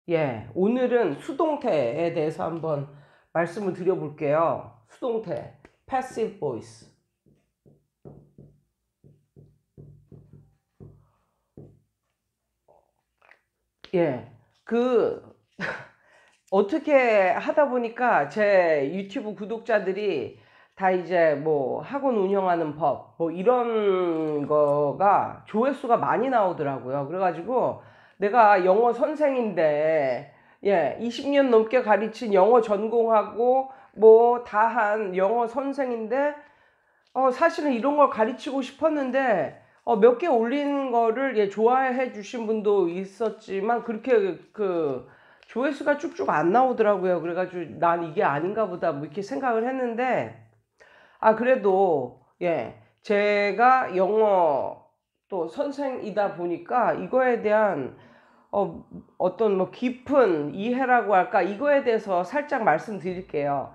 예, 오늘은 수동태에 대해서 한번 말씀을 드려볼게요. 수동태, passive voice. 예, 어떻게 하다 보니까 제 유튜브 구독자들이 다 이제 뭐 학원 운영하는 법, 뭐 이런 거가 조회수가 많이 나오더라고요. 그래가지고 내가 영어 선생인데, 예, 20년 넘게 가르친 영어 전공하고 뭐 다 한 영어 선생인데, 사실은 이런 걸 가르치고 싶었는데, 몇 개 올린 거를 예, 좋아해 주신 분도 있었지만, 그렇게 조회수가 쭉쭉 안 나오더라고요. 그래가지고 난 이게 아닌가 보다, 뭐 이렇게 생각을 했는데, 그래도, 예, 제가 영어 또 선생이다 보니까 이거에 대한, 어떤 뭐 깊은 이해라고 할까, 이거에 대해서 살짝 말씀드릴게요.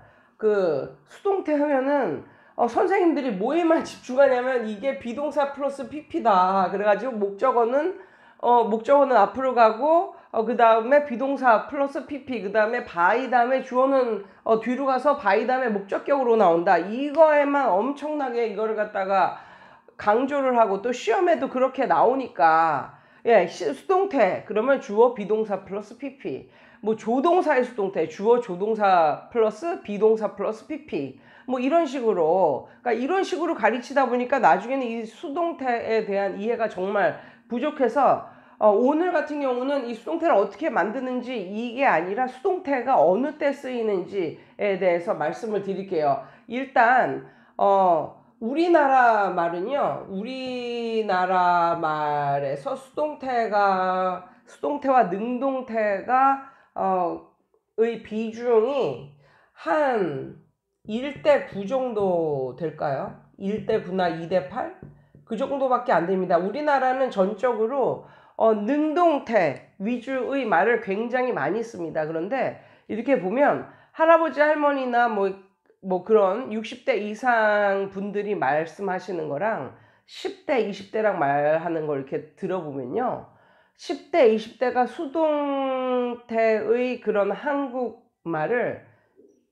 수동태 하면은, 선생님들이 뭐에만 집중하냐면 이게 비동사 플러스 PP다. 그래가지고 목적어는 앞으로 가고, 그 다음에 비동사 플러스 PP, 그 다음에 by 다음에 주어는 뒤로 가서 by 다음에 목적격으로 나온다. 이거에만 엄청나게 이거를 갖다가 강조를 하고, 또 시험에도 그렇게 나오니까, 예, 수동태 그러면 주어 비동사 플러스 PP, 뭐 조동사의 수동태 주어 조동사 플러스 비동사 플러스 PP, 뭐 이런 식으로, 그러니까 이런 식으로 가르치다 보니까 나중에는 이 수동태에 대한 이해가 정말 부족해서, 오늘 같은 경우는 이 수동태를 어떻게 만드는지, 이게 아니라 수동태가 어느 때 쓰이는지에 대해서 말씀을 드릴게요. 일단 우리나라 말은요, 우리나라 말에서 수동태와 능동태가 의 비중이 한 1대9 정도 될까요? 1대9나 2대8? 그 정도밖에 안 됩니다. 우리나라는 전적으로 능동태 위주의 말을 굉장히 많이 씁니다. 그런데 이렇게 보면 할아버지 할머니나 뭐 그런 60대 이상 분들이 말씀하시는 거랑 10대 20대랑 말하는 걸 이렇게 들어보면요, 10대 20대가 수동태의 그런 한국말을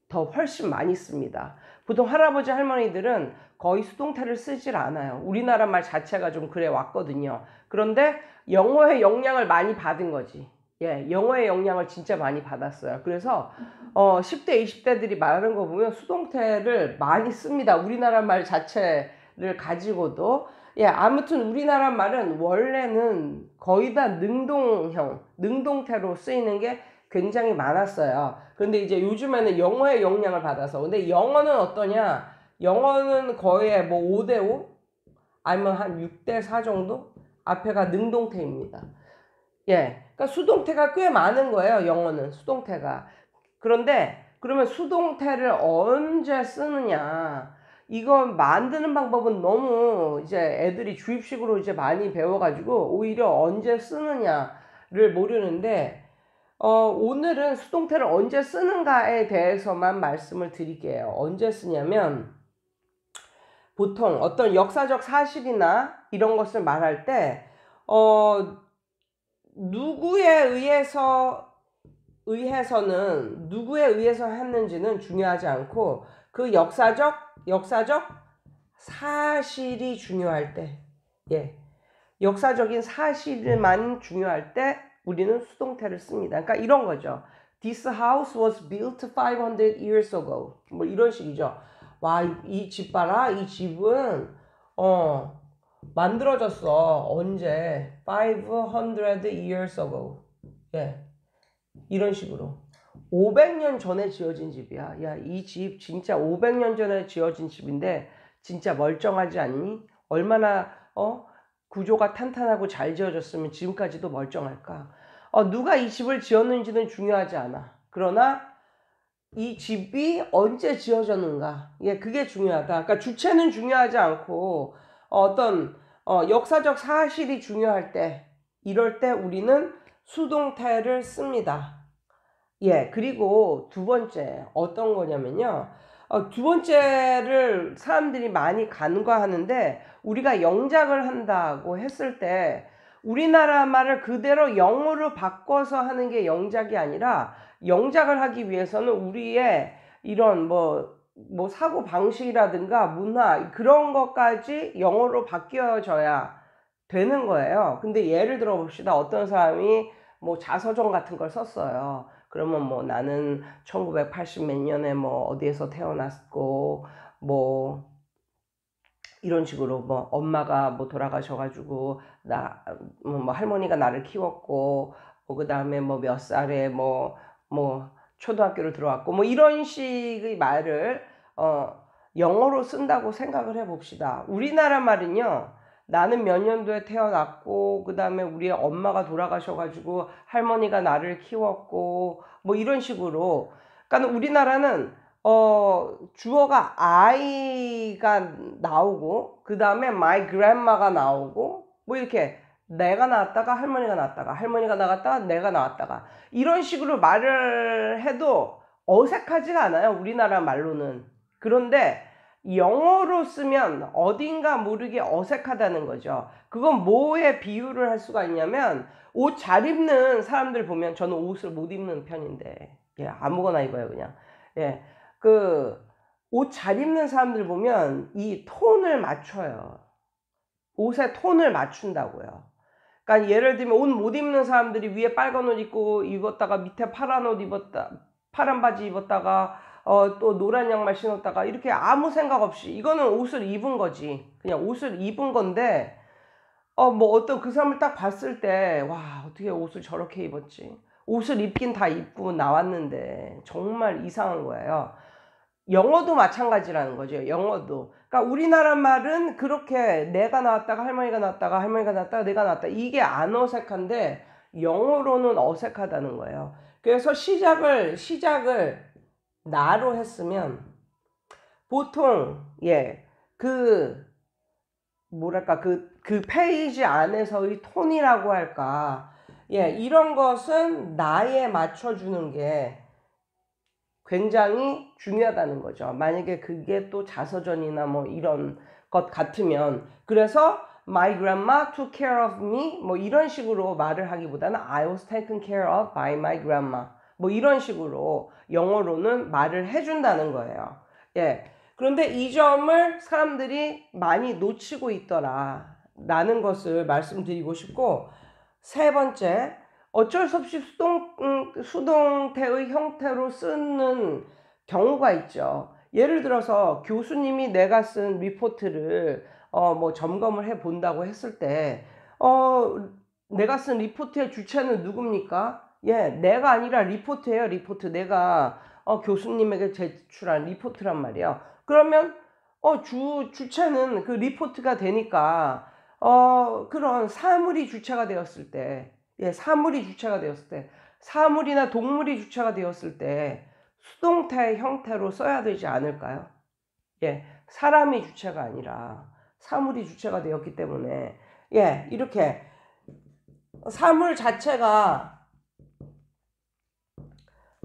더 훨씬 많이 씁니다. 보통 할아버지 할머니들은 거의 수동태를 쓰질 않아요. 우리나라 말 자체가 좀 그래 왔거든요. 그런데 영어의 영향을 많이 받은 거지. 예, 영어의 영향을 진짜 많이 받았어요. 그래서 10대 20대들이 말하는 거 보면 수동태를 많이 씁니다. 우리나라 말 자체를 가지고도. 예, 아무튼 우리나라 말은 원래는 거의 다 능동태로 쓰이는 게 굉장히 많았어요. 그런데 이제 요즘에는 영어의 영향을 받아서, 근데 영어는 어떠냐? 영어는 거의 뭐 5대5 아니면 한 6대4 정도? 앞에가 능동태입니다. 예, 그러니까 수동태가 꽤 많은 거예요. 영어는 수동태가. 그런데 그러면 수동태를 언제 쓰느냐? 이거 만드는 방법은 너무 이제 애들이 주입식으로 이제 많이 배워가지고 오히려 언제 쓰느냐를 모르는데, 오늘은 수동태를 언제 쓰는가에 대해서만 말씀을 드릴게요. 언제 쓰냐면, 보통 어떤 역사적 사실이나 이런 것을 말할 때, 누구에 의해서 했는지는 중요하지 않고, 그 역사적 사실이 중요할 때, 예, 역사적인 사실만 중요할 때 우리는 수동태를 씁니다. 그러니까 이런 거죠. This house was built 500 years ago. 뭐 이런 식이죠. 와, 이 집 봐라. 이 집은 만들어졌어. 언제? 500 years ago. 예, 이런 식으로. 500년 전에 지어진 집이야. 야, 이 집 진짜 500년 전에 지어진 집인데 진짜 멀쩡하지 않니? 얼마나 구조가 탄탄하고 잘 지어졌으면 지금까지도 멀쩡할까? 누가 이 집을 지었는지는 중요하지 않아. 그러나 이 집이 언제 지어졌는가? 예, 그게 중요하다. 그러니까 주체는 중요하지 않고 어떤 역사적 사실이 중요할 때, 이럴 때 우리는 수동태를 씁니다. 예, 그리고 두 번째 어떤 거냐면요. 두 번째를 사람들이 많이 간과하는데, 우리가 영작을 한다고 했을 때 우리나라 말을 그대로 영어로 바꿔서 하는 게 영작이 아니라 영작을 하기 위해서는 우리의 이런 뭐 사고 방식이라든가 문화 그런 것까지 영어로 바뀌어져야 되는 거예요. 근데 예를 들어 봅시다. 어떤 사람이 뭐 자서전 같은 걸 썼어요. 그러면 뭐 나는 1980 몇 년에 뭐 어디에서 태어났고 뭐 이런 식으로 뭐 엄마가 뭐 돌아가셔가지고 나 뭐 할머니가 나를 키웠고 뭐 그다음에 뭐 몇 살에 뭐 초등학교를 들어왔고 뭐 이런 식의 말을 영어로 쓴다고 생각을 해봅시다. 우리나라 말은요. 나는 몇 년도에 태어났고 그다음에 우리 엄마가 돌아가셔가지고 할머니가 나를 키웠고 뭐 이런 식으로 그러니까 우리나라는 주어가 I가 나오고 그 다음에 my grandma가 나오고 뭐 이렇게 내가 나왔다가 할머니가 나왔다가 할머니가 나갔다가 내가 나왔다가 이런 식으로 말을 해도 어색하지가 않아요. 우리나라 말로는. 그런데 영어로 쓰면 어딘가 모르게 어색하다는 거죠. 그건 뭐에 비유를 할 수가 있냐면 옷 잘 입는 사람들 보면 저는 옷을 못 입는 편인데 아무거나 입어요 그냥. 옷 잘 입는 사람들 보면 이 톤을 맞춰요. 옷의 톤을 맞춘다고요. 그러니까 예를 들면 옷 못 입는 사람들이 위에 빨간 옷 입었다가 밑에 파란 옷 파란 바지 입었다가 또 노란 양말 신었다가 이렇게 아무 생각 없이 이거는 옷을 입은 거지. 그냥 옷을 입은 건데 뭐 어떤 그 사람을 딱 봤을 때 와 어떻게 옷을 저렇게 입었지. 옷을 입긴 다 입고 나왔는데 정말 이상한 거예요. 영어도 마찬가지라는 거죠. 영어도. 그러니까 우리나라 말은 그렇게 내가 나왔다가 할머니가 나왔다가 할머니가 나왔다가 내가 나왔다. 이게 안 어색한데 영어로는 어색하다는 거예요. 그래서 시작을 나로 했으면 보통 뭐랄까 그 페이지 안에서의 톤이라고 할까 이런 것은 나에 맞춰주는 게 굉장히 중요하다는 거죠. 만약에 그게 또 자서전이나 뭐 이런 것 같으면 그래서 my grandma took care of me 뭐 이런 식으로 말을 하기보다는 I was taken care of by my grandma 뭐 이런 식으로 영어로는 말을 해준다는 거예요. 그런데 이 점을 사람들이 많이 놓치고 있더라 라는 것을 말씀드리고 싶고 세 번째 어쩔 수 없이 수동태의 형태로 쓰는 경우가 있죠. 예를 들어서 교수님이 내가 쓴 리포트를 뭐 점검을 해 본다고 했을 때 내가 쓴 리포트의 주체는 누굽니까? 내가 아니라 리포트예요. 리포트. 내가 교수님에게 제출한 리포트란 말이에요. 그러면 주체는 그 리포트가 되니까 그런 사물이 주체가 되었을 때 사물이 주체가 되었을 때 사물이나 동물이 주체가 되었을 때 수동태 형태로 써야 되지 않을까요? 사람이 주체가 아니라 사물이 주체가 되었기 때문에 이렇게 사물 자체가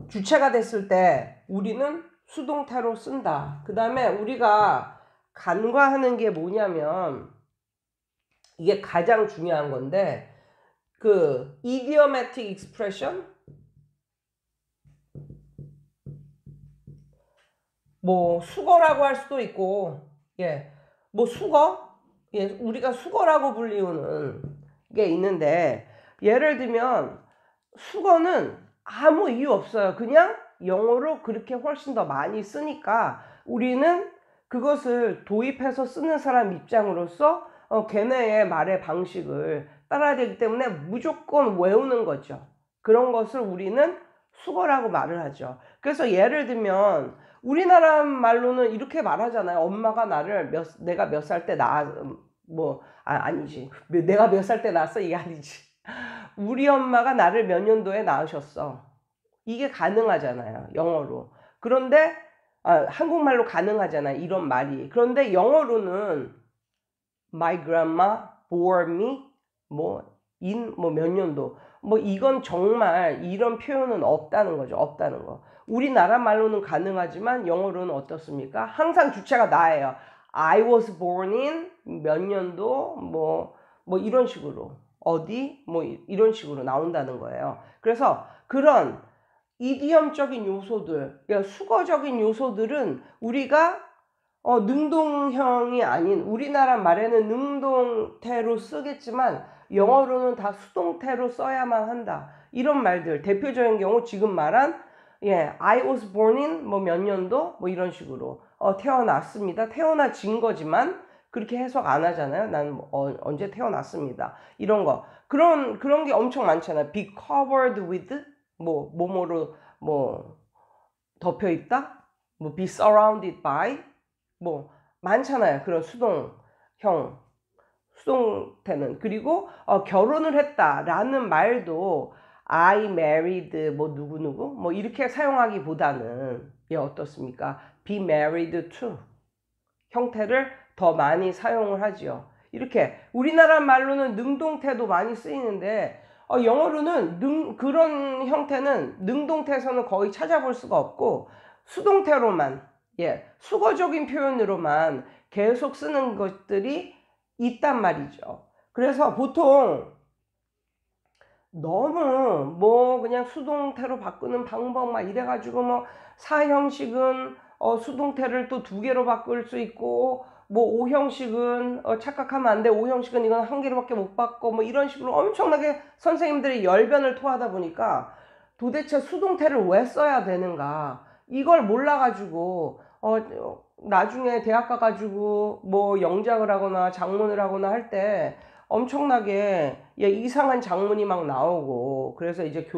주체가 됐을 때 우리는 수동태로 쓴다. 그 다음에 우리가 간과하는 게 뭐냐면 이게 가장 중요한 건데 그 idiomatic expression 뭐 수거라고 할 수도 있고 뭐 수거 우리가 수거라고 불리우는 게 있는데 예를 들면 수거는 아무 이유 없어요. 그냥 영어로 그렇게 훨씬 더 많이 쓰니까 우리는 그것을 도입해서 쓰는 사람 입장으로서 걔네의 말의 방식을 따라야 되기 때문에 무조건 외우는 거죠. 그런 것을 우리는 수거라고 말을 하죠. 그래서 예를 들면 우리나라 말로는 이렇게 말하잖아요. 엄마가 내가 몇 살 때 아니지. 내가 몇 살 때 낳았어? 이게 아니지. 우리 엄마가 나를 몇 년도에 낳으셨어. 이게 가능하잖아요. 영어로. 그런데 한국말로 가능하잖아요. 이런 말이. 그런데 영어로는 my grandma bore me 몇 년도 이건 정말 이런 표현은 없다는 거죠. 없다는 거. 우리나라 말로는 가능하지만 영어로는 어떻습니까? 항상 주체가 나예요. I was born in 몇 년도 뭐 이런 식으로 어디 뭐 이런 식으로 나온다는 거예요. 그래서 그런 이디엄적인 요소들, 그러니까 수거적인 요소들은 우리가 능동형이 아닌, 우리나라 말에는 능동태로 쓰겠지만 영어로는 다 수동태로 써야만 한다. 이런 말들, 대표적인 경우 지금 말한 I was born in 뭐 몇 년도 뭐 이런 식으로 태어났습니다. 태어나진 거지만 그렇게 해석 안 하잖아요. 나는 언제 태어났습니다. 이런 거. 그런 게 엄청 많잖아요. be covered with 뭐뭐로 뭐 덮여 있다. 뭐 be surrounded by 뭐 많잖아요. 그런 수동태는. 그리고 결혼을 했다라는 말도 I married 뭐 누구누구 뭐 이렇게 사용하기보다는 어떻습니까? be married to 형태를 더 많이 사용을 하죠. 이렇게 우리나라 말로는 능동태도 많이 쓰이는데 영어로는 그런 형태는 능동태에서는 거의 찾아볼 수가 없고 수동태로만 수거적인 표현으로만 계속 쓰는 것들이 있단 말이죠. 그래서 보통 너무 뭐 그냥 수동태로 바꾸는 방법 막 이래가지고 뭐 사형식은 수동태를 또 2개로 바꿀 수 있고 뭐 5형식은 착각하면 안 돼. 5형식은 이건 1개로밖에 못 바꿔. 뭐 이런 식으로 엄청나게 선생님들이 열변을 토하다 보니까 도대체 수동태를 왜 써야 되는가 이걸 몰라가지고 나중에 대학 가가지고 뭐 영작을 하거나 작문을 하거나 할 때 엄청나게 이상한 작문이 막 나오고 그래서 이제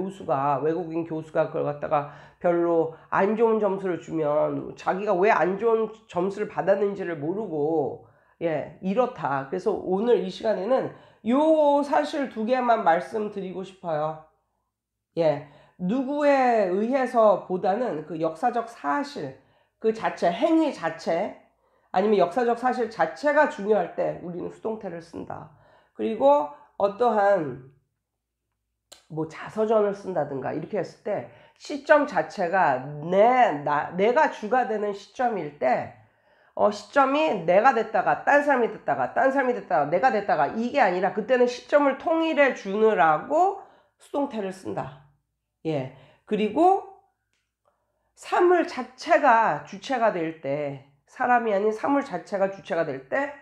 외국인 교수가 그걸 갖다가 별로 안 좋은 점수를 주면 자기가 왜 안 좋은 점수를 받았는지를 모르고 이렇다. 그래서 오늘 이 시간에는 요 사실 2개만 말씀드리고 싶어요. 누구에 의해서 보다는 그 역사적 사실 그 자체, 행위 자체 아니면 역사적 사실 자체가 중요할 때 우리는 수동태를 쓴다. 그리고 어떠한 뭐 자서전을 쓴다든가 이렇게 했을 때 시점 자체가 내가 주가 되는 시점일 때 시점이 내가 됐다가 딴 사람이 됐다가 딴 사람이 됐다가 내가 됐다가 이게 아니라 그때는 시점을 통일해 주느라고 수동태를 쓴다. 그리고 사물 자체가 주체가 될 때, 사람이 아닌 사물 자체가 주체가 될 때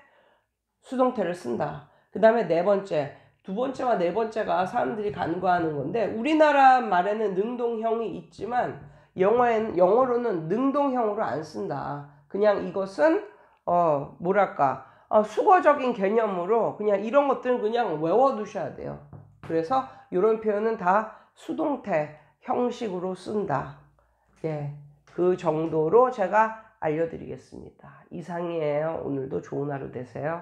수동태를 쓴다. 그 다음에 4번째, 2번째와 4번째가 사람들이 간과하는 건데 우리나라 말에는 능동형이 있지만 영어로는 능동형으로 안 쓴다. 그냥 이것은 수거적인 개념으로 그냥 이런 것들은 그냥 외워두셔야 돼요. 그래서 이런 표현은 다 수동태 형식으로 쓴다. 그 정도로 제가 알려드리겠습니다. 이상이에요. 오늘도 좋은 하루 되세요.